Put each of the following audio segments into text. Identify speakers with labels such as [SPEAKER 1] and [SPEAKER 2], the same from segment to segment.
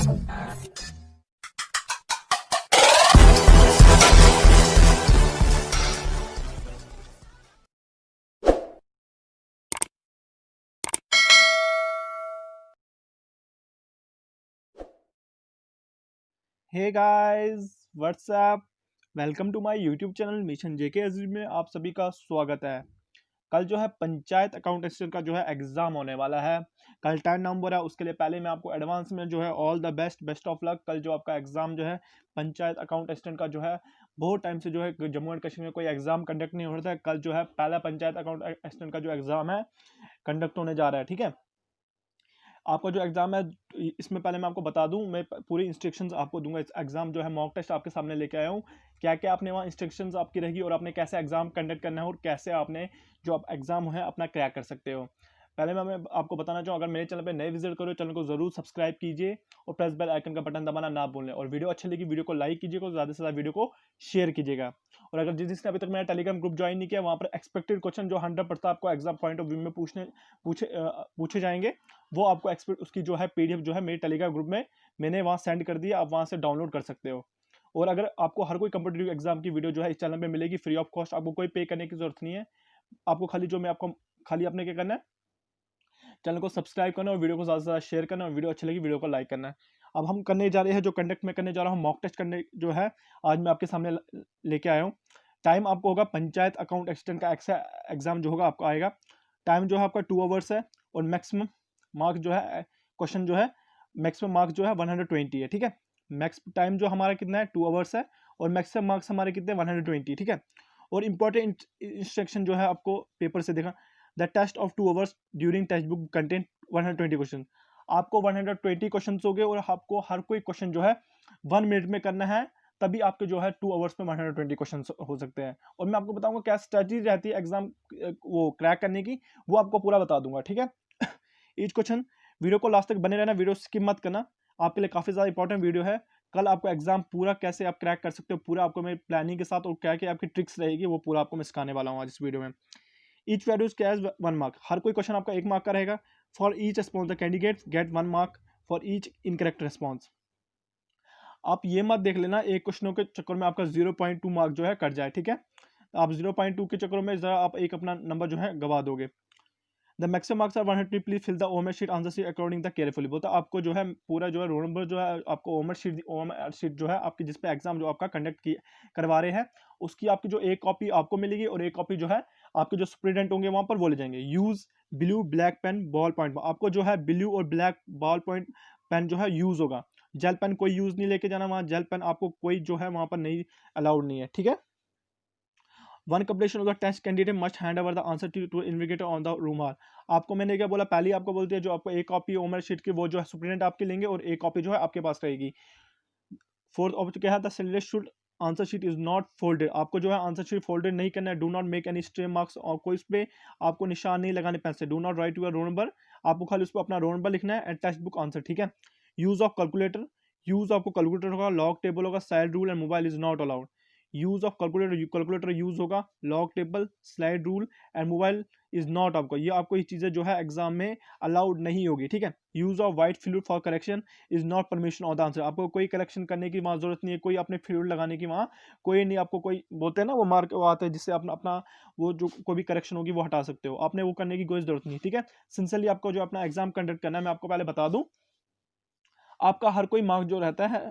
[SPEAKER 1] Hey guys, what's up. Welcome to my YouTube channel mission JK Aziz में आप सभी का स्वागत है। कल जो है पंचायत अकाउंट असिस्टेंट का जो है एग्जाम होने वाला है। कल 10 नवंबर है। उसके लिए पहले मैं आपको एडवांस में जो है all the best of luck. कल जो आपका एग्जाम जो है पंचायत अकाउंट असिस्टेंट का जो है बहुत टाइम से जो है जम्मू एंड कश्मीर में कोई एग्जाम कंडक्ट नहीं हो रहा था। कल जो है पहला पंचायत अकाउंट असिस्टेंट का जो एग्जाम है कंडक्ट होने जा रहा है। ठीक है, आपका जो एग्जाम है इसमें पहले मैं आपको बता दूं, मैं पूरी इंस्ट्रक्शंस आपको दूंगा। इस एग्जाम जो है मॉक टेस्ट आपके सामने लेके आया हूं। क्या क्या आपने वहाँ इंस्ट्रक्शंस आपकी रहेगी और आपने कैसे एग्जाम कंडक्ट करना है और कैसे आपने जो आप एग्जाम है अपना क्रैक कर सकते हो। पहले मैं आपको बताना चाहूँ, अगर मेरे चैनल पे नए विजिट करो, चैनल को जरूर सब्सक्राइब कीजिए और प्रेस बेल आइकन का बटन दबाना ना भूलें। और वीडियो अच्छी लगी वीडियो को लाइक कीजिएगा और ज़्यादा से ज़्यादा वीडियो को शेयर कीजिएगा। और अगर जिसने अभी तक मेरा टेलीग्राम ग्रुप ज्वाइन नहीं किया, वहाँ पर एक्सपेक्टेड क्वेश्चन जो 100% आपको एग्जाम पॉइंट ऑफ व्यू में पूछे जाएंगे, वो आपको एक्सपेक्ट उसकी जो है पीडीएफ जो है मेरे टेलीग्राम ग्रुप में मैंने वहाँ सेंड कर दिया। आप वहाँ से डाउनलोड कर सकते हो। और अगर आपको हर कोई कंपटीटिव एग्जाम की वीडियो जो है इस चैनल पे मिलेगी फ्री ऑफ कॉस्ट। आपको कोई पे करने की जरूरत नहीं है। आपको खाली जो मैं आपको खाली आपने क्या करना है, चैनल को सब्सक्राइब करना और वीडियो को ज़्यादा से ज़्यादा शेयर करना और वीडियो अच्छी लगी वीडियो को लाइक करना है। अब हम करने जा रहे हैं जो कंडक्ट में करने जा रहा हूँ मॉक टेस्ट करने जो है आज मैं आपके सामने लेके आया हूँ। टाइम आपको होगा पंचायत अकाउंट असिस्टेंट का एग्जाम जो होगा आपको आएगा। टाइम जो है आपका 2 आवर्स है और मैक्सिमम मार्क जो है क्वेश्चन जो है मैक्सिमम मार्क जो है 120 है। ठीक है, मैक्स टाइम जो हमारा कितना है 2 आवर्स है और मैक्सिमम मार्क्स हमारे कितने 120। ठीक है, और इंपॉर्टेंट इंस्ट्रक्शन जो है आपको पेपर से देखा, the test of 2 hours during text book content 120 question. आपको 120 क्वेश्चन हो गए और आपको हर कोई क्वेश्चन जो है 1 मिनट में करना है, तभी आपके जो है 2 आवर्स में 120 क्वेश्चन हो सकते हैं। और मैं आपको बताऊंगा क्या स्ट्रेटजी रहती है एग्जाम वो क्रैक करने की, वो आपको पूरा बता दूंगा। ठीक है, ईच क्वेश्चन वीडियो को लास्ट तक बने रहना, वीडियो स्किप मत करना, आपके लिए काफी ज्यादा इंपॉर्टेंट वीडियो है। कल आपको एग्जाम पूरा कैसे आप क्रैक कर सकते हो पूरा आपको मेरी प्लानिंग के साथ और क्या क्या आपकी ट्रिक्स रहेगी वो पूरा आपको मैं सिखाने वाला हूँ आज इस वीडियो में। ईच वैल्यूज कैज 1 मार्क, हर कोई क्वेश्चन आपका 1 मार्क का रहेगा। For each response the candidate get 1 mark for each incorrect response. आप ये मत देख लेना एक क्वेश्चनों के चक्कर में आपका 0.2 मार्क जो है कट जाए। ठीक है, आप 0.2 के चक्कर में जरा आप एक अपना नंबर जो है गवा दोगे। The maximum marks are 150, please fill the OMR sheet answer sheet according the carefully. बोलता आपको जो है पूरा जो है रोल नंबर जो है आपको ओमर शीट जो है आपकी जिस पे एग्जाम जो आपका कंडक्ट करवा रहे हैं उसकी आपकी जो एक कॉपी आपको मिलेगी और एक कॉपी जो है आपके जो सुप्रिटेंडेंट होंगे वहां पर वो ले जाएंगे। Use blue black pen ball point, आपको जो है ब्लू और ब्लैक बॉल पॉइंट पेन जो है यूज होगा। जेल पेन कोई यूज नहीं लेके जाना, वहां जेल पेन आपको कोई जो है वहां पर नहीं अलाउड नहीं है। ठीक है, on completion of the test candidate must hand over the answer to invigilator on the रूमाल। आपको मैंने क्या बोला, पहले आपको बोलते हैं जो आपको एक कॉपी ओमर शीट की वो जो है सुप्रिटेंडेंट आपके लेंगे और एक कॉपी जो है आपके पास रहेगी। फोर्थ ऑप्शन क्या है, the selected should answer sheet is not folded, आपको जो है आंसर शीट फोल्डेड नहीं करना है। Do not make any stem marks, और कोई इस पे आपको निशान नहीं लगाने पेन से। Do not write your roll number, आपको खाली उस पर अपना रोल नंबर लिखना है एंड टेक्स्ट बुक आंसर। ठीक है, यूज ऑफ कैलकुलेटर, यूज आपको कैलकुलेटर होगा, लॉग टेबल होगा, side rule and mobile is not allowed. Use of calculator use होगा, log table slide rule and mobile is not, आपको ये चीजें जो है एग्जाम में अलाउड नहीं होगी। ठीक है, use of white fluid for correction is not permission of the answer, आपको कोई करेक्शन करने की वहां जरूरत नहीं है, कोई अपने फ्लूइड लगाने की वहां कोई नहीं, आपको कोई बोलते हैं ना वो मार्क वो आता है जिससे अपना अपना वो जो कोई भी करेक्शन होगी वो हटा सकते हो, आपने वो करने की कोई जरूरत नहीं। ठीक है, सिंसियरली आपको जो अपना एग्जाम कंडक्ट करना है, मैं आपको पहले बता दूं, आपका हर कोई मार्क जो रहता है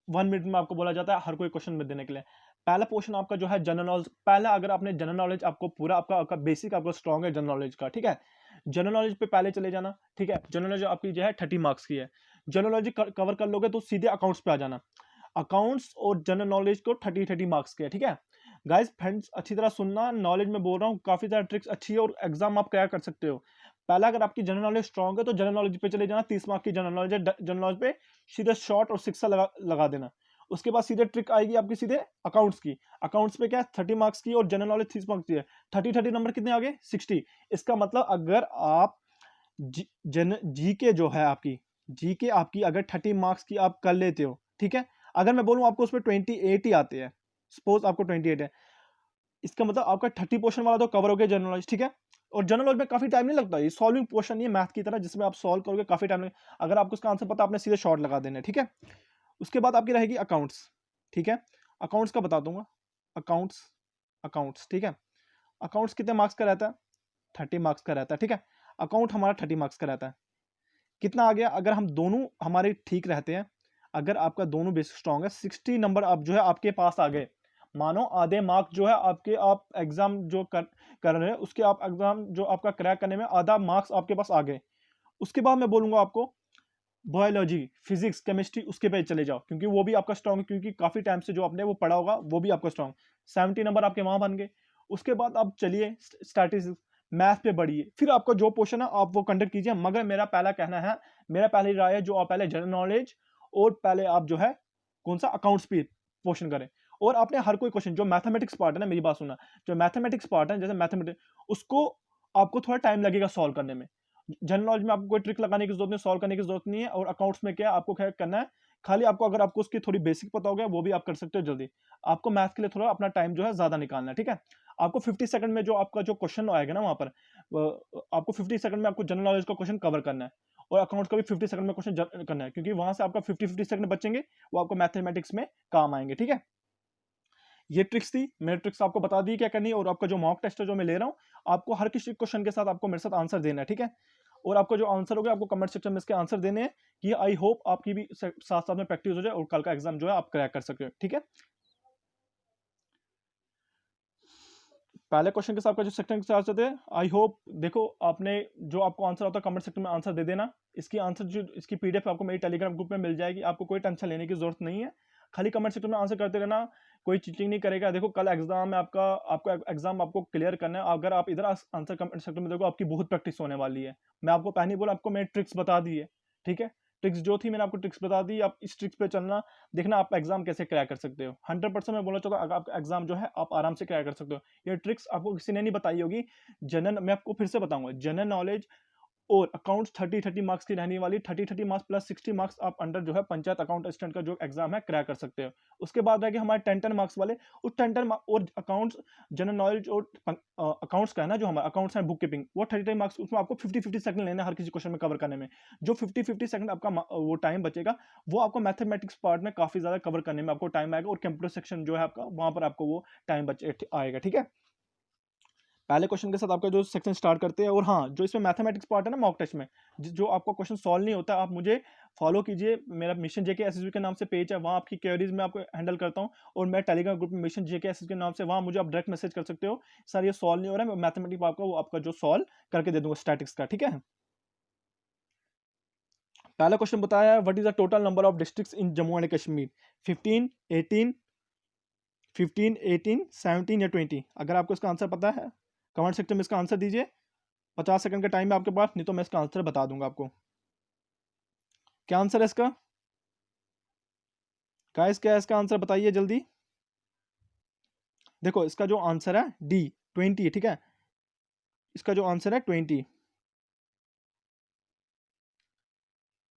[SPEAKER 1] 1 मिनट में आपको बोला जाता है हर कोई क्वेश्चन में देने के लिए। पहला पोर्शन आपका जो है जनरल नॉलेज, पहला अगर आपने जनरल नॉलेज आपको पूरा आपका बेसिक आपका स्ट्रॉन्ग है जनरल नॉलेज का। ठीक है, जनरल नॉलेज पे पहले चले जाना। ठीक है, जनरल नॉलेज आपकी जो है 30 मार्क्स की है। जनरल नॉलेज कवर कर लोगे तो सीधे अकाउंट्स पे आ जाना। अकाउंट्स और जनरल नॉलेज को 30 मार्क्स के है। ठीक है गाइस, फ्रेंड्स अच्छी तरह सुनना, नॉलेज में बोल रहा हूँ, काफी सारी ट्रिक्स अच्छी है और एग्जाम आप क्या कर सकते हो। पहला, अगर आपकी जनरल नॉलेज स्ट्रॉन्ग है तो जनरल नॉलेज पे चले जाना, 30 मार्क की जनरल नॉलेज है। जनरल नॉलेज पे सीधे शॉर्ट और सिक्सा लगा देना। उसके बाद सीधे ट्रिक आएगी आपकी सीधे अकाउंट्स की। अकाउंट्स पे क्या है 30 मार्क्स की और जनरल नॉलेज 30 मार्क्स की है। 30 नंबर कितने आ गए 60। इसका मतलब अगर आप जी के जो है आपकी जी के आपकी अगर 30 मार्क्स की आप कर लेते हो, ठीक है, अगर मैं बोलूं आपको उसमें 28 ही आते हैं, सपोज आपको 28 है, इसका मतलब आपका 30 पोर्शन वाला तो कवर हो गया जनरल नॉलेज। ठीक है, और जनरल नॉलेज में काफी टाइम नहीं लगता, ये सॉल्विंग पोर्शन नहीं है मैथ की तरह जिसमें आप सॉल्व करोगे काफी टाइम लगेगा। अगर आपको इसका आंसर पता, आपने सीधे शॉर्ट लगा देना है, ठीक है। उसके बाद आपकी रहेगी अकाउंट्स, ठीक है। अकाउंट्स का बता दूंगा, अकाउंट्स, अकाउंट्स, ठीक है। अकाउंट्स कितने मार्क्स का रहता है? 30 मार्क्स का रहता है, ठीक है। अकाउंट हमारा 30 मार्क्स का रहता है। कितना आ गया? अगर हम दोनों हमारे ठीक रहते हैं, अगर आपका दोनों बेसिक स्ट्रांग है, 60 नंबर आप जो है आपके पास आ गए। मानो आधे मार्क जो है आपके, आप एग्जाम जो कर रहे हैं उसके, आप एग्जाम जो आपका क्रैक करने में आधा मार्क्स आपके पास आ गए। उसके बाद मैं बोलूंगा आपको बायोलॉजी, फिजिक्स, केमिस्ट्री, उसके पे चले जाओ, क्योंकि वो भी आपका स्ट्रांग है, क्योंकि काफी टाइम से जो आपने वो पढ़ा होगा वो भी आपका स्ट्रांग। 70 नंबर आपके वहां बन गए। उसके बाद आप चलिए स्टैटिस्टिक्स, मैथ पे बढ़िए, फिर आपका जो पोर्शन है आप वो कंडक्ट कीजिए। मगर मेरा पहला कहना है, मेरा पहली राय है, जो आप पहले जनरल नॉलेज और पहले आप जो है कौन सा अकाउंट्स पे पोर्शन करें। और आपने हर कोई क्वेश्चन जो मैथमेटिक्स पार्ट है ना, मेरी बात सुनना, जो मैथमेटिक्स पार्ट है, जैसे मैथमेटिक्स, उसको आपको थोड़ा टाइम लगेगा सॉल्व करने में। जनरल नॉलेज में आपको कोई ट्रिक लगाने की जरूरत नहीं, सॉल्व करने की जरूरत नहीं है। और अकाउंट्स में क्या है, आपको क्या करना है, खाली आपको, अगर आपको उसकी थोड़ी बेसिक पता हो गया वो भी आप कर सकते हो जल्दी। आपको मैथ के लिए थोड़ा अपना टाइम जो है ज्यादा निकालना है, ठीक है। आपको 50 सेकंड में जो आपका जो क्वेश्चन आएगा ना वहां पर, आपको 50 सेकंड में आपको जनरल नॉलेज का क्वेश्चन कवर करना है, और अकाउंट्स का भी 50 सेकंड में क्वेश्चन करना है, क्योंकि वहां से आपका 50-50 सेकंड बचेंगे, वो आपको मैथमेटिक्स में काम आएंगे, ठीक है। ये ट्रिक्स थी, मैंने ट्रिक्स आपको बता दी क्या करनी है। और आपका जो मॉक टेस्ट है जो मैं ले रहा हूँ, आपको हर किसी क्वेश्चन के साथ आपको मेरे साथ आंसर देना है, ठीक है। और आपका जो आंसर होगा आपको कमेंट सेक्शन में इसके आंसर देने हैं, कि आई होप आपकी भी साथ साथ में प्रैक्टिस हो जाए और कल का एग्जाम जो है आप क्रैक कर सके, ठीक है। पहले क्वेश्चन के साथ का जो सेक्शन के साथ थे, आई होप, देखो आपने जो आपको आंसर होता है कमेंट सेक्शन में आंसर दे देना। इसकी आंसर जो, इसकी पीडीएफ आपको मेरी टेलीग्राम ग्रुप में मिल जाएगी, आपको कोई टेंशन लेने की जरूरत नहीं है। खाली कमेंट सेक्शन में आंसर करते रहना, कोई चीटिंग नहीं करेगा। देखो कल एग्जाम है आपका, आपको एग्जाम आपको क्लियर करना है। अगर आप इधर आंसर कमेंट सेक्शन में देखो, आपकी बहुत प्रैक्टिस होने वाली है। मैं आपको पहले ही बोला, आपको मैंने ट्रिक्स बता दी है, ठीक है। ट्रिक्स जो थी मैंने आपको ट्रिक्स बता दी, आप इस ट्रिक्स पे चलना, देखना आप एग्जाम कैसे क्रैक कर सकते हो। 100% मैं बोलना चाहता हूँ, आपका एग्जाम जो है आप आराम से क्रैक कर सकते हो। ये ट्रिक्स आपको किसी ने नहीं बताई होगी। जनरल, मैं आपको फिर से बताऊंगा, जनरल नॉलेज और अकाउंट्स 30-30 मार्क्स की रहने वाली, 30-30 मार्क्स प्लस 60 मार्क्स आप अंडर जो है पंचायत अकाउंट असिस्टेंट का जो एग्जाम है क्रैक कर सकते हो। उसके बाद रहेगा हमारे 10-10 मार्क्स वाले, उस 10-10 और अकाउंट्स, जनरल नॉलेज और अकाउंट्स का है ना, जो हमारा अकाउंट्स एंड बुक कीपिंग, वो 30 मार्क्स, उसमें आपको 50-50 सेकंड लेना है हर किसी क्वेश्चन में कवर करने में। जो 50-50 सेकंड आपका वो टाइम बचेगा, वो आपको मैथमेटिक्स पार्ट में काफी ज्यादा कवर करने में आपको टाइम आएगा, और कंप्यूटर सेक्शन जो है आपका, वहां पर आपको वो टाइम बचे आएगा, ठीक है। पहले क्वेश्चन के साथ आपका जो सेक्शन स्टार्ट करते हैं। और हाँ, जो इसमें मैथमेटिक्स पार्ट है ना मॉक टेस्ट में, जो आपको क्वेश्चन सॉल्व नहीं होता, आप मुझे फॉलो कीजिए। मेरा मिशन जेके एसएसबी के नाम से पेज है, वहाँ आपकी क्वेरीज में आपको हैंडल करता हूँ। और मैं टेलीग्राम ग्रुप में मिशन जेके एसएसबी के नाम से, वहाँ मुझे आप डायरेक्ट मैसेज कर सकते हो, सर ये सॉल्व नहीं हो रहा है, मैं मैथमेटिक्स आपका वो आपका जो सॉल्व करके दे दूंगा स्टैटिक्स का, ठीक है। पहला क्वेश्चन बताया, what is the total number of districts in Jammu and Kashmir? 15, 18, 15, 18, 17 या 20? अगर आपको इसका आंसर पता है कमेंट सेक्शन में इसका आंसर दीजिए। 50 सेकंड का टाइम है आपके पास, नहीं तो मैं इसका आंसर बता दूंगा आपको। क्या आंसर है इसका गाइस? क्या है इसका आंसर, बताइए जल्दी। देखो इसका जो आंसर है डी, 20, ठीक है। इसका जो आंसर है 20,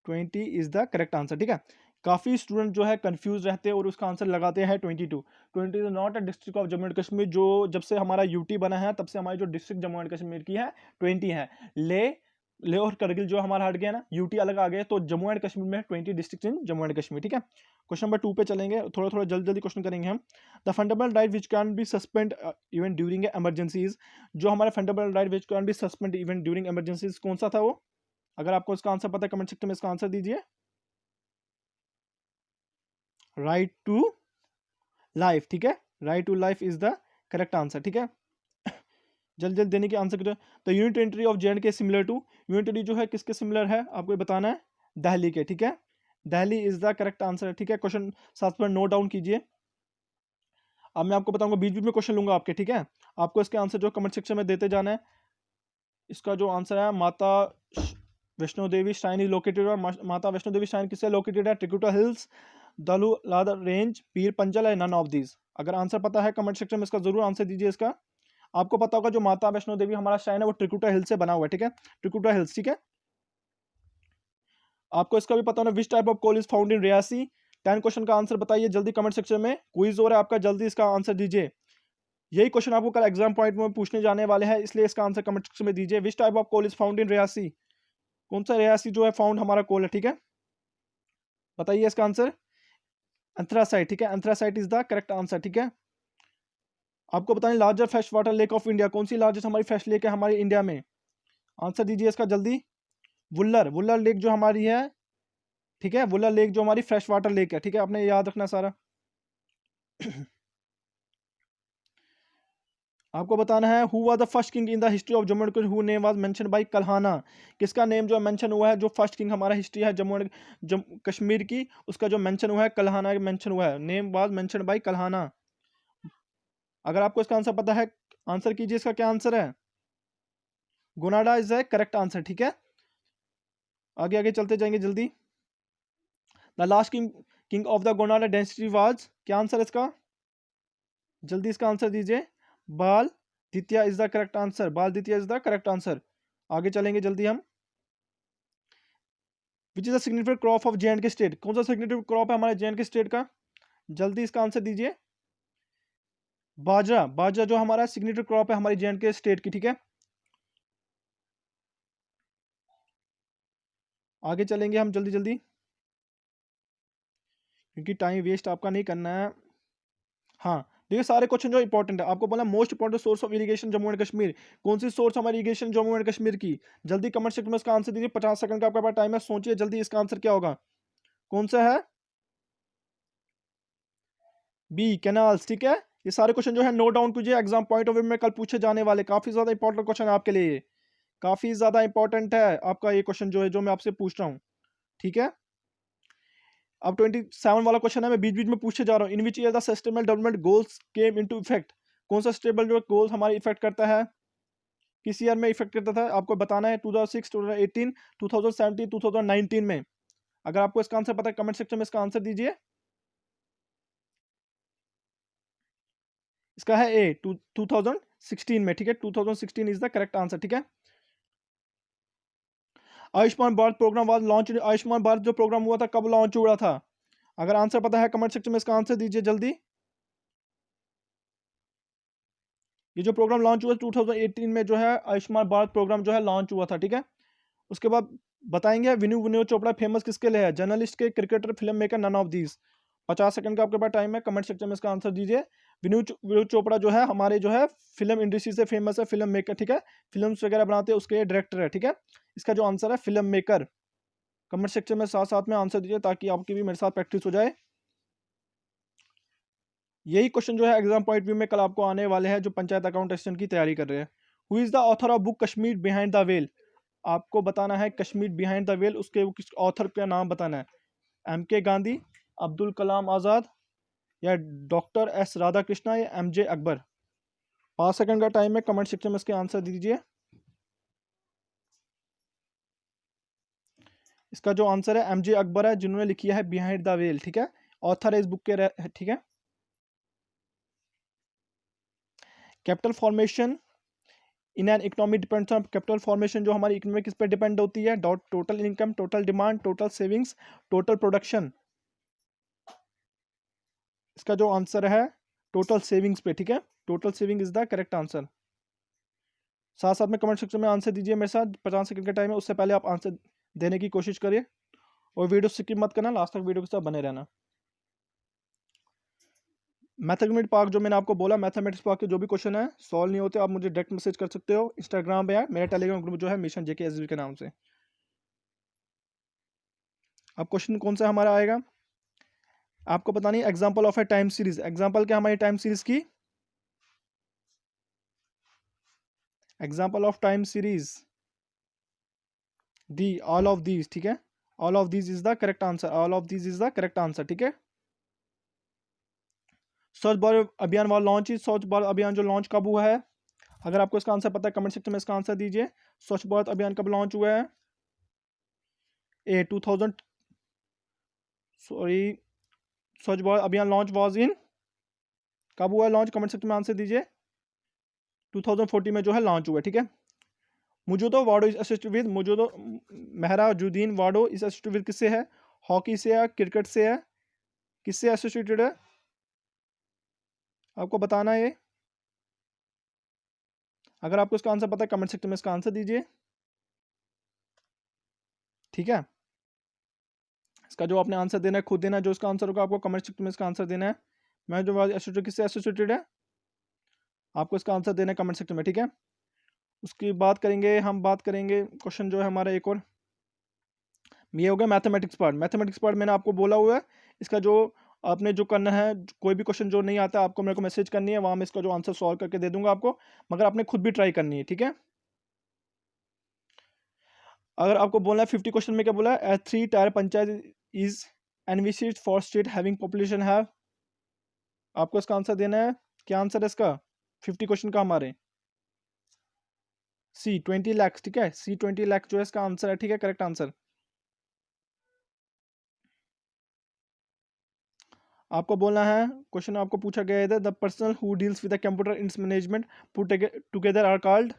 [SPEAKER 1] 20 इज द करेक्ट आंसर, ठीक है। काफी स्टूडेंट जो है कंफ्यूज रहते हैं और उसका आंसर लगाते हैं 22। 20 is not a district of Jammu and Kashmir. जो जब से हमारा यूटी बना है तब से हमारी जो डिस्ट्रिक्ट जम्मू एंड कश्मीर की है 20 है। ले ले और करगिल जो हमारा हट गया ना, यूटी अलग आ गया, तो जम्मू एंड कश्मीर में 20 district in Jammu and Kashmir, ठीक है। क्वेश्चन नंबर 2 पे चलेंगे, थोड़ा थोड़ा जल्दी जल्दी क्वेश्चन करेंगे हम। The fundamental right which can be suspend even during emergencies. जो हमारा fundamental right which can be suspend even during emergencies, कौन सा था वो? अगर आपको इसका आंसर पता है कमेंट सेक्शन में इसका आंसर दीजिए। राइट टू लाइफ, ठीक है। Right to life is the correct answer, ठीक है। जल्द जल्द देने की आंसर करें। तो यूनिट टेरिटरी ऑफ जेएंड के सिमिलर टू, यूनिट टेरिटरी जो है किसके सिमिलर है आपको ये बताना है, दिल्ली के, ठीक है। Delhi is the correct answer, ठीक है। क्वेश्चन साथ में नोट डाउन कीजिए। अब मैं आपको बताऊंगा, बीच बीच में क्वेश्चन लूंगा आपके, ठीक है। आपको इसके आंसर जो कमेंट सेक्शन में देते जाना है। इसका जो आंसर है, माता Vaishno Devi shrine is located, माता वैष्णो देवी श्राइन किससे लोकेटेड है? त्रिकुटा हिल्स, दलू लादर रेंज, पीर पंजल है, नन ऑफ दीज। अगर आंसर पता है कमेंट सेक्शन में इसका जरूर आंसर दीजिए इसका। आपको पता होगा जो माता वैष्णो देवी हमारा श्राइन है वो त्रिकुटा हिल से बना हुआ है, ठीक है। त्रिकुटा हिल्स, ठीक है। आपको इसका भी पता होना, which type of coal is found in Reasi. 10 question का आंसर बताइए जल्दी कमेंट सेक्शन में, क्विज हो रहा है आपका, जल्दी इसका आंसर दीजिए। यही क्वेश्चन आपको कल एग्जाम पॉइंट में पूछने जाने वाले हैं, इसलिए इसका आंसर कमेंट सेक्शन में दीजिए। Which type of coal is found in Reasi? कौन सा रियासी जो है फाउंड हमारा कोल है, ठीक है, बताइए इसका आंसर। एंथ्रासाइट, ठीक है, anthracite is the correct answer, ठीक है। आपको बताएं larger fresh water lake of India, कौन सी लार्जेस्ट हमारी फ्रेश लेक है हमारे इंडिया में? आंसर दीजिए इसका जल्दी। वुल्लर, वुल्लर लेक जो हमारी है, ठीक है, वुल्लर लेक जो हमारी फ्रेश वाटर लेक है, ठीक है, आपने याद रखना सारा। आपको बताना है who was the first king in the history of Jammu and Kashmir who name was mention by Kalhana? किसका नेम जो मेंशन हुआ है, जो फर्स्ट किंग हमारा हिस्ट्री है जम्मू एंड कश्मीर की, उसका जो मेंशन हुआ है कल्हाना मेंशन हुआ है, name was mention by Kalhana. अगर आपको इसका आंसर पता है, आंसर कीजिए, इसका क्या आंसर है? गोनाडा इज द करेक्ट आंसर, ठीक है। आगे आगे चलते जाएंगे जल्दी। The last king king of the गोनाडा डेंसिटी वाज, क्या आंसर है इसका? जल्दी इसका आंसर दीजिए। बाल द्वितीय इज द करेक्ट आंसर, बाल द्वितीय इज द करेक्ट आंसर। आगे चलेंगे जल्दी हम। Which is the significant crop of J and के स्टेट, कौन सा सिग्निफिकेंट क्रॉप है हमारे जे एंड के स्टेट का? जल्दी इसका आंसर दीजिए। बाजरा, बाजरा जो हमारा सिग्निफिकेंट क्रॉप है हमारी जे एंड के स्टेट की, ठीक है। आगे चलेंगे हम जल्दी जल्दी, क्योंकि टाइम वेस्ट आपका नहीं करना है। हाँ, देखिए सारे क्वेश्चन जो इंपॉर्टेंट है, आपको बोला most important source of irrigation Jammu and Kashmir, कौन सी सोर्स हमारी इरिगेशन जम्मू एंड कश्मीर की? जल्दी कमेंट सेक्शन में इसका आंसर दीजिए, 50 सेकंड का आपके पास टाइम है, सोचिए जल्दी इसका आंसर क्या होगा, कौन सा है? बी, कैनाल्स, ठीक है। ये सारे क्वेश्चन जो है नोट डाउन कीजिए, एग्जाम पॉइंट ऑफ व्यू में कल पूछे जाने वाले, काफी ज्यादा इंपॉर्टेंट क्वेश्चन है आपके लिए, काफी ज्यादा इंपॉर्टेंट है आपका ये क्वेश्चन जो है, जो मैं आपसे पूछ रहा हूँ, ठीक है। अब 27 वाला क्वेश्चन है, मैं बीच बीच में पूछे जा रहा हूँ। In which year the sustainable development goals came into effect, कौन सा सस्टेनेबल जो गोल हमारी इफेक्ट करता है, किस ईयर में इफेक्ट करता था, आपको बताना है। 2006, 2018, 2017, 2019 में। अगर आपको इसका आंसर पता है कमेंट सेक्शन में इसका आंसर दीजिए। इसका है ए, 2016 में, ठीक है, 2016 इज द करेक्ट आंसर, ठीक है। Ayushman Bharat programme was launch, Ayushman Bharat जो प्रोग्राम हुआ था कब लॉन्च हुआ था? अगर आंसर पता है कमेंट सेक्शन में इसका आंसर दीजिए जल्दी। ये जो प्रोग्राम लॉन्च हुआ 2018 में जो है, आयुष्मान भारत प्रोग्राम जो है लॉन्च हुआ था, ठीक है। उसके बाद बताएंगे विनू विनोद चोपड़ा फेमस किसके लिए है? जर्नलिस्ट के, cricketer, film maker, none of these. 50 second का आपके पास टाइम है, कमेंट सेक्शन में इसका आंसर दीजिए। विनोद चोपड़ा जो है हमारे जो है फिल्म इंडस्ट्री से फेमस है, फिल्म मेकर, ठीक है, फिल्म्स वगैरह बनाते हैं उसके डायरेक्टर है, ठीक है। इसका जो आंसर है फिल्म मेकर। कमेंट सेक्शन में साथ साथ में आंसर दीजिए, ताकि आपकी भी मेरे साथ प्रैक्टिस हो जाए। यही क्वेश्चन जो है एग्जाम पॉइंट व्यू में कल आपको आने वाले हैं, जो पंचायत अकाउंट असिस्टेंट की तैयारी कर रहे हैं। Who is the author of book Kashmir behind the well? आपको बताना है कश्मीर बिहाइंड द वेल, उसके किस ऑथर का नाम बताना है। एम के गांधी, अब्दुल कलाम आज़ाद, या डॉक्टर एस राधा कृष्णा, या एम जे अकबर। 5 सेकंड का टाइम है, कमेंट सेक्शन में इसके आंसर दीजिए। इसका जो आंसर है एम जे अकबर है, जिन्होंने लिखी है बिहाइंड द वेल, ठीक है, ऑथर है इस बुक के, ठीक है। Capital formation in an economy depends on, capital formation जो हमारी इकोनॉमी किस पे डिपेंड होती है? Total income, total demand, total savings, total production. इसका जो आंसर है टोटल सेविंग्स पे, ठीक है, total saving is the correct answer. साथ साथ में कमेंट सेक्शन में आंसर दीजिए मेरे साथ, 50 सेकंड का टाइम है, उससे पहले आप आंसर देने की कोशिश करिए, और वीडियो स्किप मत करना, लास्ट तक वीडियो के साथ बने रहना। मैथमेटिक्स पार्क जो मैंने आपको बोला, मैथमेटिक्स पार्क के जो भी क्वेश्चन है सॉल्व नहीं होते, आप मुझे डायरेक्ट मैसेज कर सकते हो, इंस्टाग्राम पे है, मेरा टेलीग्राम ग्रुप जो है मिशन जेके एसबी के नाम से। अब क्वेश्चन कौन सा हमारा आएगा, आपको बतानी है example of A time series. Example क्या हमारी टाइम सीरीज की? Example of time series the all of these, ठीक है, all of these is the correct answer, all of these is the correct answer, ठीक है। स्वच्छ भारत अभियान वाला लॉन्च, स्वच्छ भारत अभियान जो लॉन्च कब हुआ है? अगर आपको इसका आंसर पता है कमेंट सेक्शन में इसका आंसर दीजिए। स्वच्छ भारत अभियान कब लॉन्च हुआ है? ए 2000, सॉरी, स्वच्छ भारत अभियान लॉन्च वाज इन, कब हुआ है लॉन्च? कमेंट सेक्शन में आंसर दीजिए। 2014 में जो है लॉन्च हुआ है, ठीक है। मुझे Wadoo is associated with, Mehrajuddin Wadoo is associated with किससे है? हॉकी से है, क्रिकेट से है, किससे एसोसिएटेड है? आपको बताना है। अगर आपको इसका आंसर पता है कमेंट सेक्शन में इसका आंसर दीजिए, ठीक है। इसका जो आपने आंसर देना है खुद देना है, जो इसका आंसर होगा आपको कमेंट सेक्शन में इसका आंसर देना है। मैं जो एसोसिएटेड किससे एसोसिएटेड है, आपको इसका आंसर देना है कमेंट सेक्शन में, ठीक है। उसकी बात करेंगे, हम बात करेंगे क्वेश्चन जो है हमारा एक और, ये हो गया मैथमेटिक्स पार्ट। मैथमेटिक्स पार्ट मैंने आपको बोला हुआ है, इसका जो आपने जो करना है, कोई भी क्वेश्चन जो नहीं आता आपको मेरे को मैसेज करनी है, वहाँ मैं इसका जो आंसर सॉल्व करके दे दूंगा आपको, मगर आपने खुद भी ट्राई करनी है, ठीक है। अगर आपको बोलना है 50 क्वेश्चन में क्या बोला है, a 3 tier panchayat is envisaged for state having population have, आपको इसका आंसर देना है। क्या आंसर है इसका 50 क्वेश्चन का हमारे, सी 20 लाख, ठीक है। सी 20 लाख जो है इसका आंसर है, ठीक है, करेक्ट आंसर। आपको बोलना है, क्वेश्चन आपको पूछा गया है, the person who deals with the computer in management put together are called,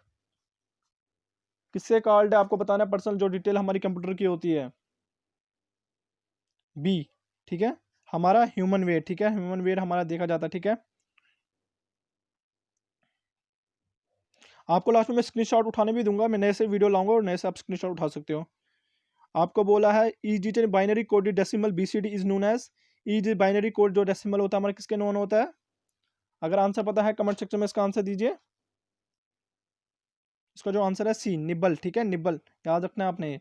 [SPEAKER 1] किससे कॉल्ड है आपको बताना है, पर्सन जो डिटेल हमारी कंप्यूटर की होती है, बी, ठीक है। हमारा ह्यूमन वेट, ठीक है, ह्यूमन वेट हमारा देखा जाता है, ठीक है। आपको लास्ट में मैं स्क्रीनशॉट उठाने भी दूंगा, मैं नए से वीडियो लाऊंगा और नए से आप स्क्रीनशॉट उठा सकते हो। आपको बोला है is digit binary coded decimal BCD is known as, is binary code जो डेसिमल होता है हमारा किसके नोन होता है, अगर आंसर पता है कमेंट सेक्शन में इसका आंसर दीजिए। इसका जो आंसर है सी निबल, ठीक है, निबल याद रखना है आपने।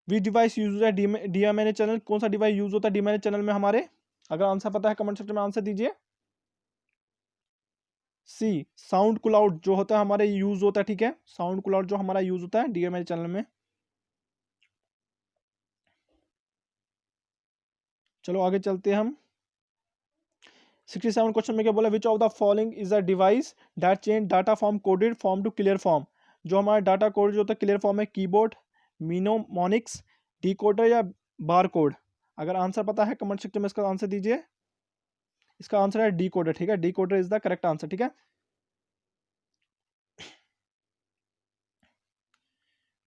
[SPEAKER 1] विच डिवाइस यूज है डीएमएनए चैनल, कौन सा डिवाइस यूज होता है डीएमएनए चैनल में हमारे, अगर आंसर पता है कमेंट सेक्शन में आंसर दीजिए। सी साउंड क्लाउड जो होता है हमारे यूज होता है, ठीक है, साउंड क्लाउड जो हमारा यूज होता है डीएमएनए चैनल में। चलो आगे चलते हैं हम। 67 क्वेश्चन में क्या बोला, which of the following is a device that change data from coded form to clear form, जो हमारा डाटा कोड जो होता है क्लियर फॉर्म है, कीबोर्ड, मिनोमोनिक्स, डिकोडर या बार कोड, अगर आंसर पता है कमेंट सेक्शन में इसका आंसर दीजिए। इसका आंसर है डिकोडर, ठीक है, decoder is the correct answer, ठीक है।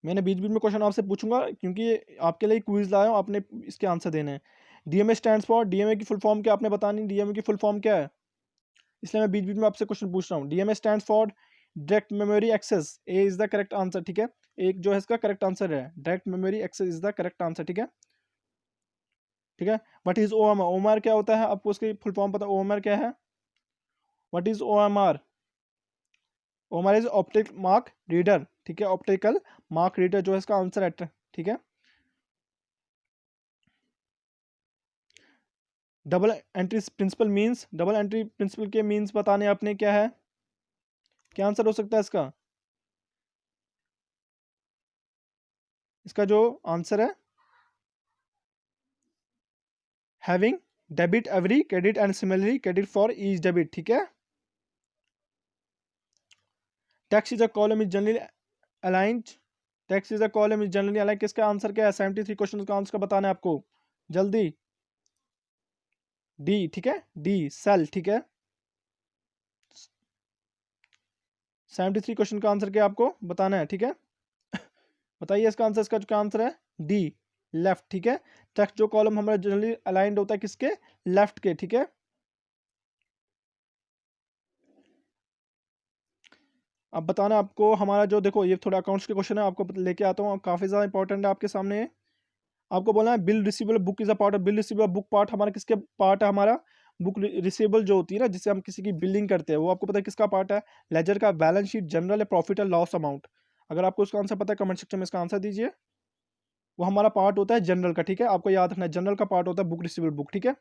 [SPEAKER 1] मैंने बीच बीच में क्वेश्चन आपसे पूछूंगा क्योंकि आपके लिए क्विज लाया हूँ, आपने इसके आंसर देने हैं। डीएमए स्टैंड्स फॉर, डीएमए की फुल फॉर्म क्या आपने बतानी, डीएमए की फुल फॉर्म क्या है, इसलिए मैं बीच बीच में आपसे क्वेश्चन पूछ रहा हूँ। DMA stands for direct memory access, A is the correct answer, ठीक है। एक जो है इसका करेक्ट आंसर है, direct memory access is the correct answer, ठीक है, ठीक है। व्हाट इज ओएमआर, ओएमआर क्या होता है आपको उसकी फुल फॉर्म पता, ओएमआर क्या है, what is OMR, OMR is optic mark reader, ठीक है, ऑप्टिकल मार्क रीडर जो है इसका आंसर है, ठीक है। Double entry principle means, double entry principle के मींस बताने आपने क्या है, क्या आंसर हो सकता है इसका, इसका जो आंसर है having debit every credit and similarly credit for each debit, ठीक है। Tax is a column is generally aligned, tax is a column is generally aligned, किसका आंसर क्या है, 73 क्वेश्चन का आंसर बताना है आपको जल्दी। डी, ठीक है, डी सेल, ठीक है। 73 क्वेश्चन का आंसर क्या आपको बताना है, ठीक है। बताइए इसका आंसर, इसका क्या आंसर है डी लेफ्ट, ठीक है। टेक्स्ट जो कॉलम हमारा जनरली अलाइंड होता है किसके, लेफ्ट के, ठीक है। अब बताना आपको हमारा जो, देखो ये थोड़ा अकाउंट्स के क्वेश्चन है, आपको लेके आता हूँ, काफी ज्यादा इंपॉर्टेंट है आपके सामने। आपको बोलना है bill receivable book is a part of, bill receivable book part हमारा किसके पार्ट है, हमारा बुक रिसीवेबल जो होती है ना जिससे हम किसी की बिलिंग करते हैं, वो आपको पता है किसका पार्ट है, लेजर का, बैलेंस शीट, जनरल है, प्रॉफिट है, लॉस अमाउंट, अगर आपको उसका आंसर पता है कमेंट सेक्शन में इसका आंसर दीजिए। वो हमारा पार्ट होता है जनरल का, ठीक है, आपको याद रखना है जनरल का पार्ट होता है बुक रिसीवेबल बुक, ठीक है।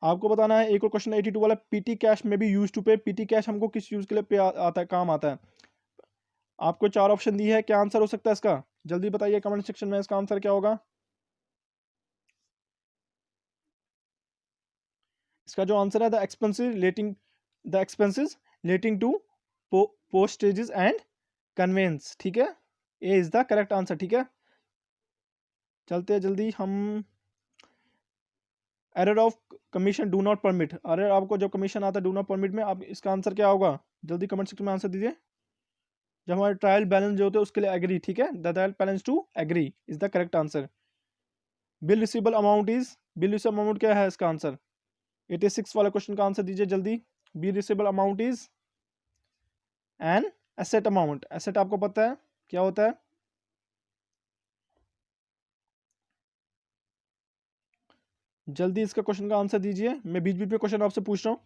[SPEAKER 1] आपको बताना है एक और क्वेश्चन 82 वाला, पीटी कैश में भी यूज टू पे, पीटी कैश हमको किस यूज के लिए पे आता है, काम आता है। आपको चार ऑप्शन दी है, क्या आंसर हो सकता है इसका, जल्दी बताइए कमेंट सेक्शन में इसका आंसर क्या होगा। इसका जो आंसर है the expenses relating to postages and conveyance, ठीक है, A is the correct answer, ठीक है। चलते हैं जल्दी हम। Error of commission do not permit, अरे आपको जब कमीशन आता है डू नॉट परमिट में, आप इसका आंसर क्या होगा, जल्दी कमेंट सेक्शन में आंसर दीजिए। जब हमारे ट्रायल बैलेंस जो होते हैं उसके लिए एग्री, ठीक है, the trial balance to agree is the correct answer. Bill receivable amount is bill receivable amount क्या है इसका आंसर? 86 वाला क्वेश्चन का आंसर दीजिए जल्दी। Bill receivable amount is an asset amount. Asset आपको पता है क्या होता है? जल्दी इसका क्वेश्चन का आंसर दीजिए, मैं बीच बीच में क्वेश्चन आपसे पूछ रहा हूँ।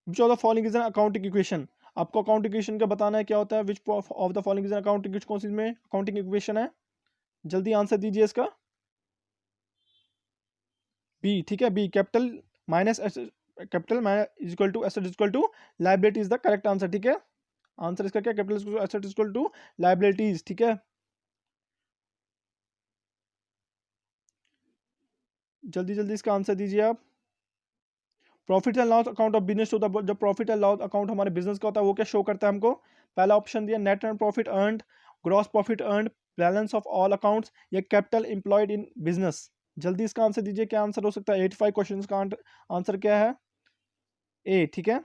[SPEAKER 1] विच of the following is an accounting equation. आपको अकाउंटिंग इक्वेशन का बताना है क्या होता है। विच of the following is an accounting, कौन सी में अकाउंटिंग इक्वेशन है? जल्दी आंसर दीजिए इसका। बी, ठीक है, B capital minus capital is equal to asset is equal to liability is the correct answer, ठीक है। आंसर इसका क्या? Capital asset is equal to liabilities, ठीक है। जल्दी जल्दी इसका आंसर दीजिए आप। Profit and loss account of business होता है, जब प्रॉफिट एंड लॉस अकाउंट हमारे बिजनेस का होता है वो क्या शो करता है हमको? पहला ऑप्शन दिया net and profit earned, gross profit earned, balance of all accounts, या कैपिटल एम्प्लॉयड इन बिजनेस। जल्दी इसका आंसर दीजिए, क्या आंसर हो सकता है? 85 क्वेश्चन का आंसर क्या है? ए, ठीक है,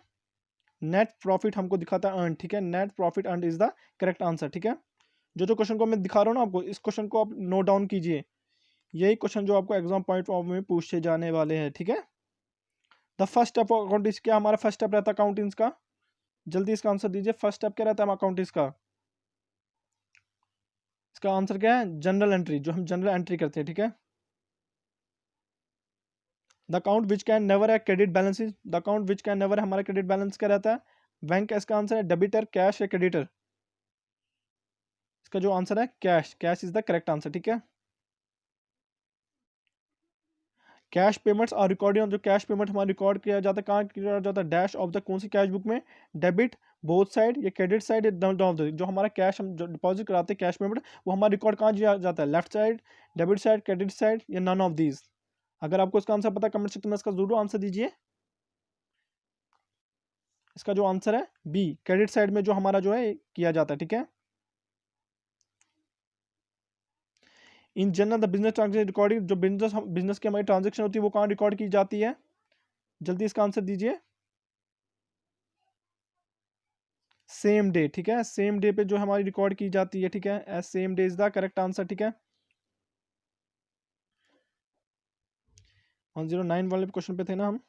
[SPEAKER 1] नेट प्रॉफिट हमको दिखाता है अर्न, ठीक है, net profit earn is the correct answer, ठीक है। जो जो क्वेश्चन को मैं दिखा रहा हूँ ना आपको, इस क्वेश्चन को आप नोट डाउन कीजिए। यही क्वेश्चन जो आपको एग्जाम पॉइंट ऑफ में पूछे जाने वाले हैं, ठीक है। The first step of accounting, क्या हमारा फर्स्ट स्टेप रहता है अकाउंटिंग का? जल्दी इसका आंसर दीजिए, फर्स्ट स्टेप क्या रहता है अकाउंटिंग का? इसका आंसर क्या है? जनरल एंट्री, जो हम जनरल एंट्री करते हैं, ठीक है। The account which can never है credit balance, the account which can never, हमारा क्रेडिट बैलेंस क्या रहता है? बैंक, इसका आंसर है डेबिटर, कैश या क्रेडिटर। इसका जो आंसर है cash, cash is the correct answer, ठीक है। कैश पेमेंट्स आर रिकॉर्डिंग, जो कैश पेमेंट हमारा रिकॉर्ड किया जाता है कहाँ किया जाता है? डैश ऑफ द, कौन सी कैश बुक में? डेबिट बोथ साइड, या क्रेडिट साइड, या डाउन ऑफ द, जो हमारा कैश हम जो डिपॉजिट कराते हैं कैश पेमेंट, वो हमारा रिकॉर्ड कहाँ किया जाता है? Left side, debit side, credit side, या नन ऑफ दीज। अगर आपको इसका आंसर पता है कमेंट सेक्शन में इसका जरूर आंसर दीजिए। इसका जो आंसर है बी, क्रेडिट साइड में जो हमारा जो है किया जाता है, ठीक है। In general the business transaction recording, जो बिजनेस बिजनेस की हमारी ट्रांजेक्शन होती है वो कहाँ रिकॉर्ड की जाती है? जल्दी इसका आंसर दीजिए। सेम डे, ठीक है, सेम डे पे जो हमारी रिकॉर्ड की जाती है, ठीक है, as same day is the correct answer, ठीक है। 109 वाले क्वेश्चन पे थे ना हम?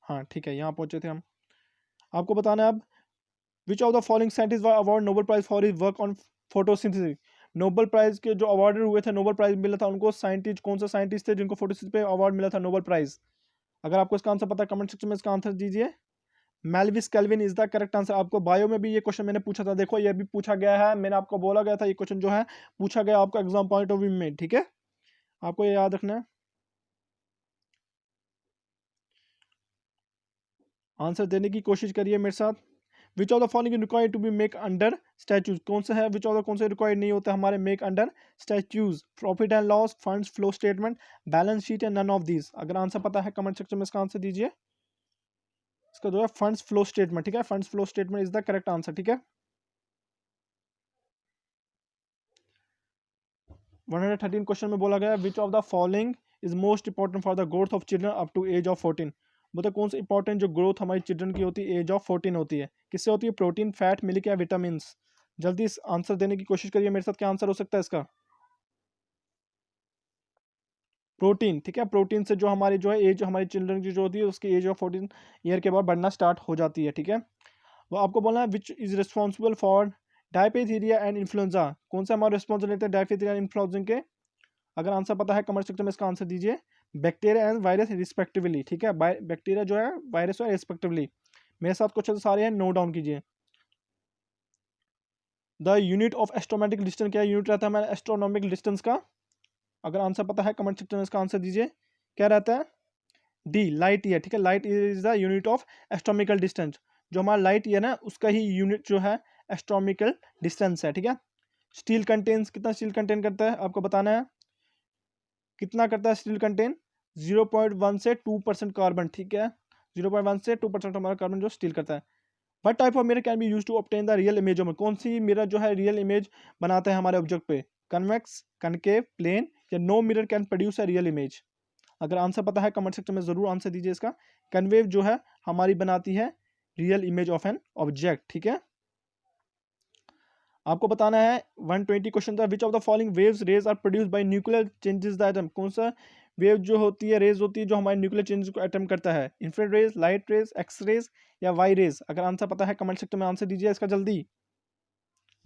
[SPEAKER 1] हाँ ठीक है, यहाँ पहुंचे थे हम। आपको बताना है अब, which of the following scientist award Nobel prize for his work on photosynthesis. Nobel prize के जो अवार्ड हुए थे, नोबेल प्राइज मिला था उनको, साइंटिस्ट कौन सा साइंटिस्ट थे जिनको फोटोसिंथेसिस पे अवार्ड मिला था, नोबेल प्राइज? अगर आपको इसका आंसर पता है कमेंट सेक्शन में इसका आंसर दीजिए। Melvin Calvin is the correct answer. आपको बायो में भी ये क्वेश्चन मैंने पूछा था, देखो ये भी पूछा गया है, मैंने आपको बोला गया था ये क्वेश्चन जो है पूछा गया आपको एग्जाम पॉइंट ऑफ व्यू में, ठीक है, आपको ये याद रखना है। आंसर देने की कोशिश करिए मेरे साथ। Which of the following required to be make under statutes, कौन सा है विच ऑफ द, कौन सा रिक्वायर्ड नहीं होता हमारे make under statutes? Profit and loss, funds flow statement, balance sheet, या नन ऑफ दीज। अगर आंसर पता है कमेंट सेक्शन में इसका आंसर दीजिए। इसका जो है फंड्स फ्लो स्टेटमेंट, ठीक है, funds flow statement is the correct answer, ठीक है। 113 क्वेश्चन में बोला गया which of the following is most important for the growth of children up to age of 14। बताओ कौन सा इंपॉर्टेंट जो ग्रोथ हमारी चिल्ड्रन की होती है एज ऑफ 14 होती है, किससे होती है? प्रोटीन, फैट, मिल्क, या विटामिन? जल्दी इस आंसर देने की कोशिश करिए मेरे साथ, क्या आंसर हो सकता है इसका? प्रोटीन, ठीक है, प्रोटीन से जो हमारी जो है एज हमारी चिल्ड्रन की जो होती है उसकी एज ऑफ 14 ईयर के बाद बढ़ना स्टार्ट हो जाती है, ठीक है। वो आपको बोलना है which is responsible for diphtheria and influenza, कौन सा हमारा रिस्पॉन्सिबिलिटी है डायपेथीरिया एंड इन्फ्लुएंजा के? अगर आंसर पता है कमेंट सेक्शन में इसका आंसर दीजिए। बैक्टीरिया एंड वायरस रिस्पेक्टिवली, ठीक है, बैक्टीरिया जो है, वायरस है रिस्पेक्टिवली। मेरे साथ क्वेश्चन सारे हैं, नोट डाउन कीजिए। The unit of astronomic distance, क्या यूनिट रहता है हमारा एस्ट्रोनॉमिक डिस्टेंस का? अगर आंसर पता है कमेंट सेक्शन में इसका आंसर दीजिए। क्या रहता है? डी, लाइट ईयर, ठीक है, light year is the unit of astronomical distance. जो हमारा लाइट ईयर है उसका ही यूनिट जो है एस्ट्रोनॉमिकल डिस्टेंस है, ठीक है। स्टील कंटेन्स, कितना स्टील कंटेन करता है आपको बताना है। कितना करता है स्टील कंटेन? 0.1 से 2% कार्बन, ठीक है, 0.1 से 2% हमारा कार्बन जो स्टील करता है। What type of mirror can be use to obtain the real image of, कौन सी मिरर जो है रियल इमेज बनाता है हमारे ऑब्जेक्ट पे? कन्वेक्स, कनकेव, प्लेन, या no mirror can produce a real image? अगर आंसर पता है कमेंट सेक्शन में जरूर आंसर दीजिए इसका। कन्वेव जो है हमारी बनाती है real image of an object, ठीक है। आपको बताना है 120 क्वेश्चन था, which of the following waves rays are produced by nuclear changes the atom, कौन सा वेव जो होती है, रेज होती है जो हमारे न्यूक्लियर चेंजेस को एटम करता है, infrared rays, light rays, X rays या वाई रेज। अगर आंसर पता है कमेंट सेक्शन में आंसर दीजिए इसका जल्दी।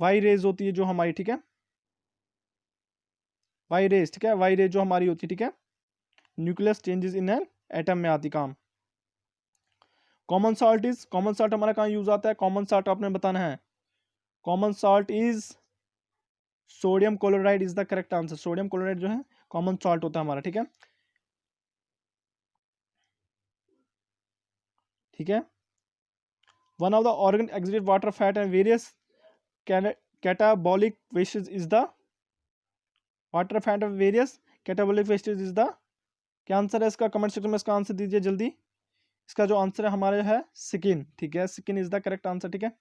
[SPEAKER 1] वाई रेज होती है जो हमारी, ठीक है, वाई रेज, ठीक है, वाई रेज जो हमारी होती है, ठीक है, nuclear changes in an atom में आती काम। Common salt is, common salt हमारा कहाँ यूज आता है, कॉमन सॉल्ट आपने बताना है, common salt is sodium chloride is the correct answer. Sodium chloride जो है कॉमन सॉल्ट होता है हमारा, ठीक है, ठीक है। One of the organ exit water, fat and various catabolic wastage is the, water fat of various catabolic wastage is the, क्या आंसर है इसका, कमेंट सेक्शन में इसका आंसर दीजिए जल्दी। इसका जो आंसर है हमारा है स्किन, ठीक है, skin is the correct answer, ठीक है।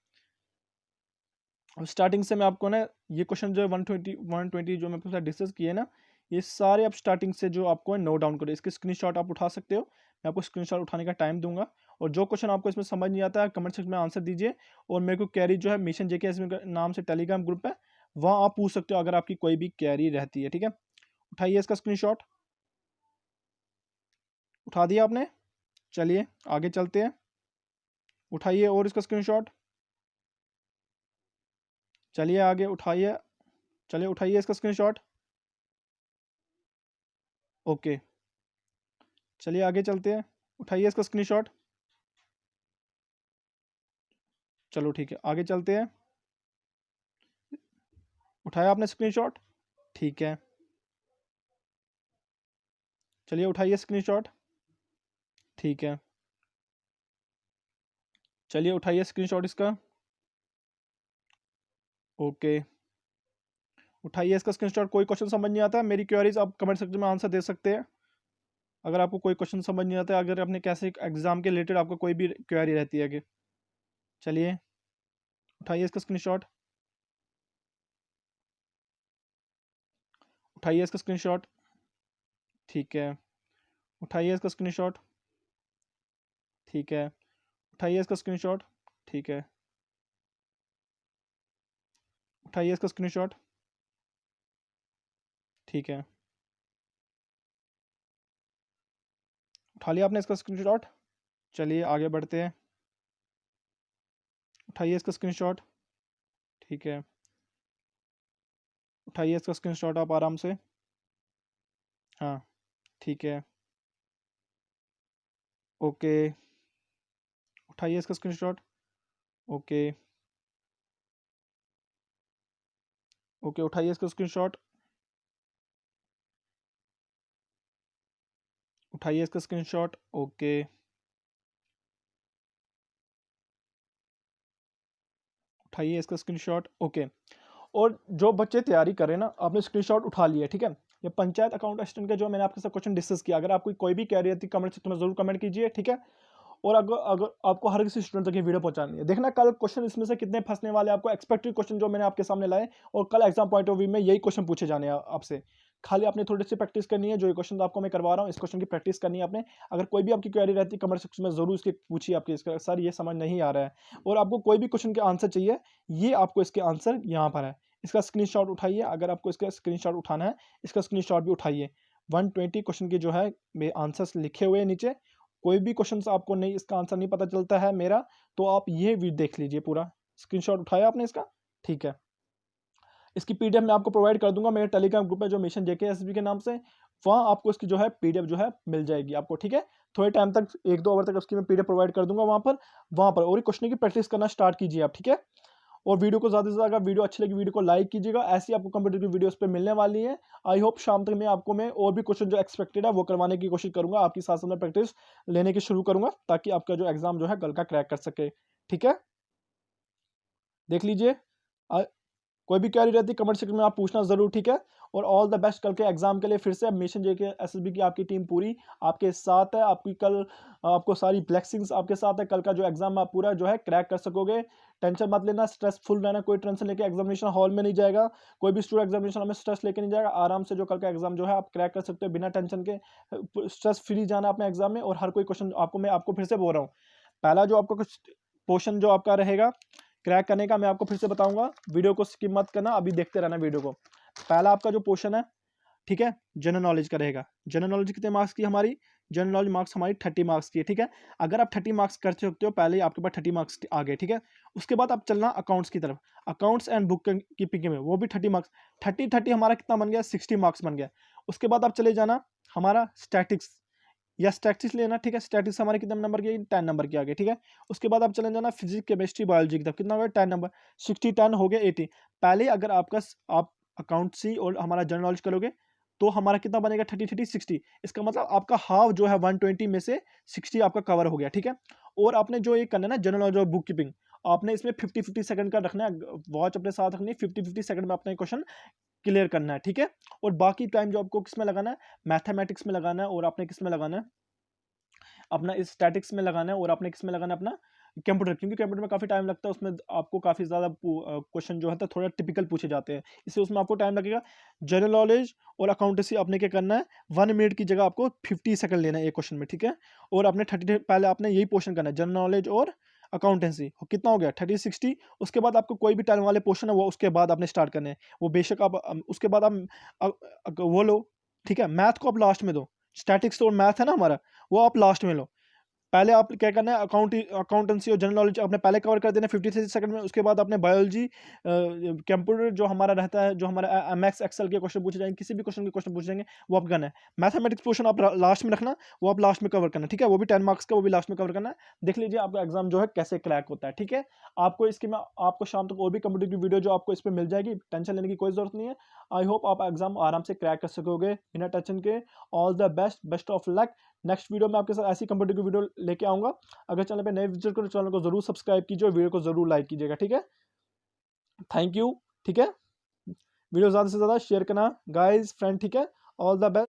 [SPEAKER 1] अब स्टार्टिंग से मैं आपको ना ये क्वेश्चन जो है 120 जो मैं डिस्कस किए ना, ये सारे आप स्टार्टिंग से जो आपको नोट डाउन करो, इसके स्क्रीनशॉट आप उठा सकते हो, मैं आपको स्क्रीनशॉट उठाने का टाइम दूंगा। और जो क्वेश्चन आपको इसमें समझ नहीं आता है कमेंट सेक्शन में आंसर दीजिए। और मेरे को कैरी जो है मिशन जेके नाम से टेलीग्राम ग्रुप है, वहाँ आप पूछ सकते हो अगर आपकी कोई भी कैरी रहती है, ठीक है। उठाइए इसका स्क्रीनशॉट, उठा दिया आपने, चलिए आगे चलते हैं, उठाइए और इसका स्क्रीनशॉट, चलिए आगे उठाइए, चलिए उठाइए इसका स्क्रीनशॉट, ओके, चलिए आगे चलते हैं, उठाइए इसका स्क्रीनशॉट, चलो ठीक है आगे चलते हैं, उठाया आपने स्क्रीनशॉट, ठीक है, चलिए उठाइए स्क्रीनशॉट, ठीक है, चलिए उठाइए स्क्रीनशॉट इसका, ओके, उठाइए इसका स्क्रीनशॉट। कोई क्वेश्चन समझ नहीं आता मेरी क्वेरीज आप कमेंट सेक्शन में आंसर दे सकते हैं। अगर आपको कोई क्वेश्चन समझ नहीं आता, अगर अपने कैसे एग्जाम के रिलेटेड आपको कोई भी क्वेरी रहती है कि, चलिए उठाइए इसका स्क्रीनशॉट, उठाइए इसका स्क्रीनशॉट, ठीक है, उठाइए इसका स्क्रीनशॉट, ठीक है, उठाइए इसका स्क्रीनशॉट, ठीक है, उठाइए इसका स्क्रीनशॉट, ठीक है, उठा लिया आपने इसका स्क्रीनशॉट, चलिए आगे बढ़ते हैं, उठाइए इसका स्क्रीनशॉट, ठीक है, उठाइए इसका स्क्रीनशॉट आप आराम से, हाँ ठीक है, ओके, उठाइए इसका स्क्रीनशॉट, ओके, ओके, उठाइए इसका स्क्रीनशॉट, उठाइए इसका स्क्रीनशॉट, ओके, उठाइए इसका स्क्रीनशॉट, ओके। और जो बच्चे तैयारी कर रहे हैं ना, आपने स्क्रीनशॉट उठा लिया, ठीक है। ये पंचायत अकाउंट असिस्टेंट का जो मैंने आपके साथ क्वेश्चन डिस्कस किया, अगर आपको कोई भी कह रही थी कमेंट सेक्शन में जरूर कमेंट कीजिए, ठीक है। और अगर अगर आपको हर किसी स्टूडेंट तक ये वीडियो पहुंचानी है, देखना कल क्वेश्चन इसमें से कितने फंसने वाले आपको, एक्सपेक्टेड क्वेश्चन जो मैंने आपके सामने लाए, और कल एग्जाम पॉइंट ऑफ व्यू में यही क्वेश्चन पूछे जाने हैं आपसे। खाली आपने थोड़ी सी प्रैक्टिस करनी है, जो ये क्वेश्चन आपको मैं करवा रहा हूँ इस क्वेश्चन की प्रैक्टिस करनी है आपने। अगर कोई भी आपकी क्वेरी रहती है कमेंट सेक्शन में जरूर इसकी पूछिए, आपके इसका सर ये समझ नहीं आ रहा है, और आपको कोई भी क्वेश्चन के आंसर चाहिए, ये आपको इसके आंसर यहाँ पर है। इसका स्क्रीनशॉट उठाइए, अगर आपको इसका स्क्रीनशॉट उठाना है, इसका स्क्रीनशॉट भी उठाइए। 120 क्वेश्चन के जो है मेरे आंसर्स लिखे हुए हैं नीचे। कोई भी क्वेश्चन आपको नहीं इसका आंसर नहीं पता चलता है मेरा, तो आप ये भी देख लीजिए पूरा। स्क्रीनशॉट उठाया आपने इसका, ठीक है। इसकी पीडीएफ मैं आपको प्रोवाइड कर दूंगा मेरे टेलीग्राम ग्रुप में जो मिशन जेके एसबी के नाम से, वहाँ आपको इसकी जो है पीडीएफ जो है मिल जाएगी आपको, ठीक है। थोड़े टाइम तक 1-2 आवर तक उसकी मैं पीडीएफ प्रोवाइड कर दूंगा वहाँ पर और क्वेश्चन की प्रैक्टिस करना स्टार्ट कीजिए आप, ठीक है। और वीडियो को ज़्यादा से ज़्यादा, वीडियो अच्छी लगी वीडियो को लाइक कीजिएगा, ऐसी आपको कंप्यूटर की वीडियोस पे मिलने वाली है। आई होप शाम तक मैं और भी क्वेश्चन जो एक्सपेक्टेड है वो करवाने की कोशिश करूंगा, आपकी साथ साथ में प्रैक्टिस लेने की शुरू करूंगा, ताकि आपका जो एग्जाम जो है कल का क्रैक कर सके, ठीक है। देख लीजिए, कोई भी क्वेरी रहती है कमेंट सेक्शन में आप पूछना जरूर, ठीक है। और ऑल द बेस्ट कल के एग्जाम के लिए। फिर से मिशन जेके एसएसबी की आपकी टीम पूरी आपके साथ है, आपकी कल आपको सारी ब्लेसिंग्स आपके साथ है, कल का जो एग्जाम आप पूरा जो है क्रैक कर सकोगे। टेंशन मत लेना, स्ट्रेसफुल रहना, कोई टेंशन लेके एग्जामिनेशन हॉल में नहीं जाएगा, कोई भी स्टूडेंट एग्जामिनेशन हमें स्ट्रेस लेके नहीं जाएगा। आराम से जो कल का एग्जाम जो है आप क्रैक कर सकते हो बिना टेंशन के, स्ट्रेस फ्री जाना अपने एग्जाम में। और हर कोई क्वेश्चन मैं आपको फिर से बोल रहा हूँ, पहला जो आपका कुछ पोर्शन जो आपका रहेगा क्रैक करने का मैं आपको फिर से बताऊंगा, वीडियो को स्किप मत करना, अभी देखते रहना वीडियो को। पहला आपका जो पोर्शन है, ठीक है, जनरल नॉलेज का रहेगा। जनरल नॉलेज कितने मार्क्स की हमारी, जनरल नॉलेज मार्क्स हमारी 30 मार्क्स की है, ठीक है। अगर आप 30 मार्क्स कर सकते हो, पहले ही आपके पास 30 मार्क्स आ गए, ठीक है। उसके बाद आप चलना अकाउंट्स की तरफ, अकाउंट्स एंड बुक कीपिंग में, वो भी 30 मार्क्स, 30 हमारा कितना बन गया, 60 मार्क्स बन गया। उसके बाद आप चले जाना हमारा स्टैटिक्स, या स्टैटिक्स लेना, ठीक है। स्टैटिक्स हमारे कितने नंबर की, 10 नंबर की आ गई, ठीक है। उसके बाद आप चले जाना फिजिक्स केमिस्ट्री बायोलॉजी की तरफ, कितना हो गया, 10 नंबर, 60 10 हो गया 80। पहले अगर आपका आप अकाउंट्सी और हमारा जनरल नॉलेज करोगे तो हमारा कितना बनेगा, 30 30 60। इसका मतलब आपका हाफ जो है 120 में से 60 आपका कवर हो गया, ठीक है। और आपने जो ये करना है ना जनरल नॉलेज और बुक कीपिंग, आपने इसमें 50-50 सेकंड का रखना है, वॉच अपने साथ रखनी है, 50-50 सेकंड में अपना क्वेश्चन क्लियर करना है, ठीक है। और बाकी टाइम जो आपको किस में लगाना है, मैथमेटिक्स में लगाना है, और आपने किस में लगाना है, अपना इस स्टैटिक्स में लगाना है, और आपने किस में लगाना है, अपना कंप्यूटर, क्योंकि कंप्यूटर में काफ़ी टाइम लगता है, उसमें आपको काफ़ी ज़्यादा क्वेश्चन जो है तो थोड़ा टिपिकल पूछे जाते हैं, इसलिए उसमें आपको टाइम लगेगा। जनरल नॉलेज और अकाउंटेंसी आपने क्या करना है, 1 मिनट की जगह आपको 50 सेकंड लेना है एक क्वेश्चन में, ठीक है। और आपने 30 पहले आपने यही पोर्शन करना है, जनरल नॉलेज और अकाउंटेंसी, कितना हो गया 30 60। उसके बाद आपको कोई भी टाइम वाले पोर्शन है वो उसके बाद आपने स्टार्ट करने हैं, वो बेशक आप उसके बाद आप वो लो, ठीक है। मैथ को आप लास्ट में दो, स्टैटिक्स और मैथ है ना हमारा, वो आप लास्ट में लो। पहले आप क्या करना है, अकाउंटेंसी और जनरल नॉलेज आपने पहले कवर कर देना 50 सेकंड में। उसके बाद आपने बायोलॉजी, कंप्यूटर जो हमारा रहता है, जो हमारा एमएक्स एक्सेल के क्वेश्चन पूछे जाएंगे, किसी भी क्वेश्चन के क्वेश्चन पूछे जाएंगे, वो आप करना है। मैथमेटिक्स पोर्शन आप लास्ट में रखना, वो आप लास्ट में कवर करना, ठीक है। वो भी 10 मार्क्स का, वो भी लास्ट में कवर करना है। देख लीजिए आपका एग्जाम जो है कैसे क्रैक होता है, ठीक है। आपको इसकी मैं आपको शाम तक और भी कंप्यूटर की वीडियो जो आपको इस पर मिल जाएगी, टेंशन लेने की कोई जरूरत नहीं है। आई होप आप एग्जाम आराम से क्रैक कर सकोगे बिना टेंशन के। All the best, best of luck. Next video में आपके साथ ऐसी कंप्यूटर की वीडियो लेके आऊंगा। अगर चैनल पे नए विजिट करो, चैनल को जरूर सब्सक्राइब कीजिए और वीडियो को जरूर लाइक कीजिएगा, ठीक है। थैंक यू, ठीक है। वीडियो ज़्यादा से ज़्यादा शेयर करना गाइस फ्रेंड, ठीक है। All the best.